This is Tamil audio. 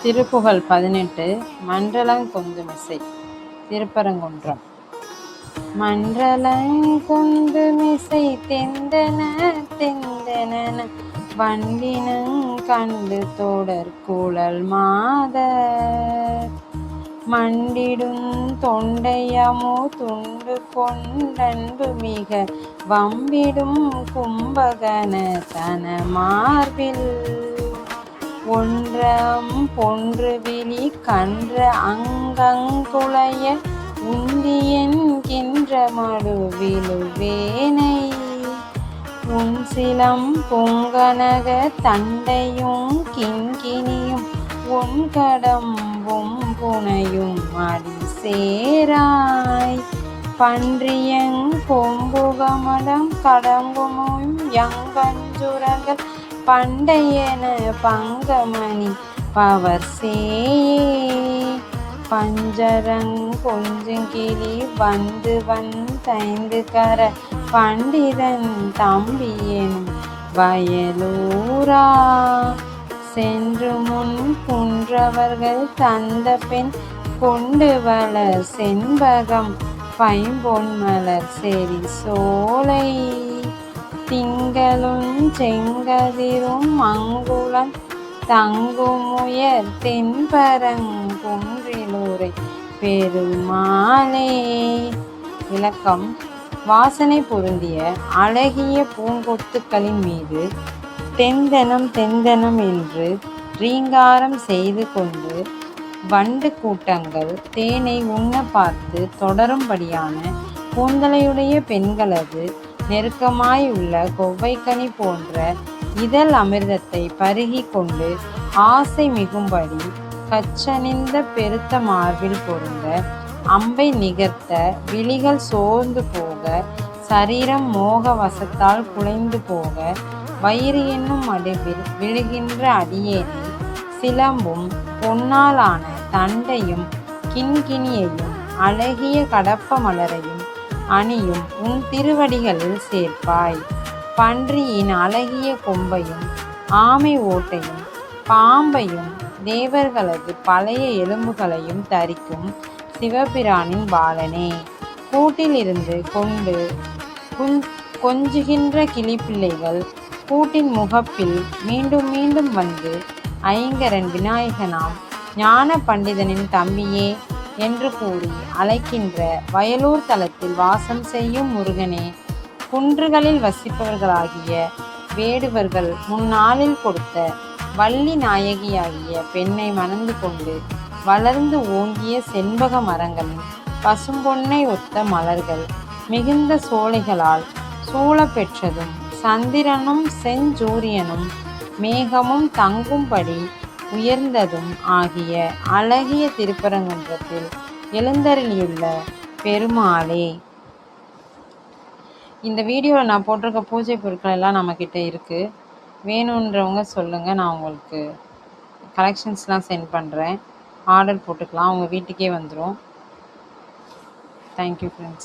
திருப்புகழ் 18 மன்றலங்கொந்துமிசை திருப்பரங்குன்றம். மன்றலங்கொந்துமிசை தெந்தன தெந்தன வண்டினங் கண்டு தோடர் குழல் மாதர் மண்டிடுந் தொண்டையமோ துண்டு கொண்டன்பு மிக வம்பிடும் கும்பகன தன மார்பில் ஒன்றம் பொன்று விழி கன்ற அங்கங்குளைய உந்தியென்கின்ற மடுவிழுவேனை உன்சிலம் பொங்கனக தண்டையும் கிண்கிணியும் ஒன்கடம்பும் புனையும் அடி சேராய் பன்றியங் கொம்புகமலம் கடம்புமும் யங்கஞ்சுரங்கள் பண்டையன பங்கமணி பவர் சேயே பஞ்சரங் கொஞ்சங்கிளி வந்து தைந்து கர பண்டிதன் தம்பியெனும் வயலூரா சென்று முன் குன்றவர்கள் தந்த பெண் கொண்டு வளர் செண்பகம் பைம்பொன்மலர் செறி சோலை திங்களுஞ் செங்கதிரும் மங்குளம் தங்குமுயர் தென்பரங் குன்றிலூரை பெருமாளே. விளக்கம். வாசனை பொருந்திய அழகிய பூங்கொத்துக்களின் மீது தெந்தனம் தெந்தனம் என்று ரீங்காரம் செய்து கொண்டு வண்டு கூட்டங்கள் தேனை உண்ண பார்த்து தொடரும்படியான கூந்தலையுடைய பெண்களது நெருக்கமாய் உள்ள கொவ்வைக்கனி போன்ற இதழ் அமிர்தத்தை பருகி கொண்டு ஆசை மிகும்படி கச்சணிந்த பெருத்த மார்பில் பொருந்த அம்பை நிகர்த்த விழிகள் சோர்ந்து போக சரீரம் மோக வசத்தால் குலைந்து போக வயிறு என்னும் மடுவில் விழுகின்ற அடியேனை சிலம்பும் பொன்னாலான தண்டையும் கிண்கிணியையும் அழகிய கடப்ப மலரையும் அணியும் உன் திருவடிகளில் சேர்ப்பாய். பன்றியின் அழகிய கொம்பையும் ஆமை ஓட்டையும் பாம்பையும் தேவர்களது பழைய எலும்புகளையும் தரிக்கும் சிவபிரானின் பாலனே. கூட்டிலிருந்து கொண்டு கொஞ்சுகின்ற கிளிப்பிள்ளைகள் கூட்டின் முகப்பில் மீண்டும் மீண்டும் வந்து ஐங்கரன் விநாயகனாம் ஞான பண்டிதனின் தம்பியே என்று கூறி அழைக்கின்ற வயலூர் தலத்தில் வாசம் செய்யும் முருகனே. குன்றுகளில் வசிப்பவர்களாகிய வேடுவர்கள் முன்னாளில் கொடுத்த வள்ளி நாயகியாகிய பெண்ணை மணந்து கொண்டு வளர்ந்து ஓங்கிய செண்பக மரங்களின் பசும்பொன்னை ஒத்த மலர்கள் மிகுந்த சோலைகளால் சூழ பெற்றதும் சந்திரனும் செஞ்சூரியனும் மேகமும் தங்கும்படி உயர்ந்ததும் ஆகிய அழகிய திருப்பரங்குன்றத்தில் எழுந்தருளியுள்ள பெருமாளே. இந்த வீடியோவில் நான் போட்டிருக்க பூஜை பொருட்கள் எல்லாம் நம்மக்கிட்ட இருக்குது. வேணுன்றவங்க சொல்லுங்கள், நான் உங்களுக்கு கலெக்ஷன்ஸ்லாம் சென்ட் பண்ணுறேன். ஆர்டர் போட்டுக்கலாம், உங்கள் வீட்டுக்கே வந்துடும். Thank you friends.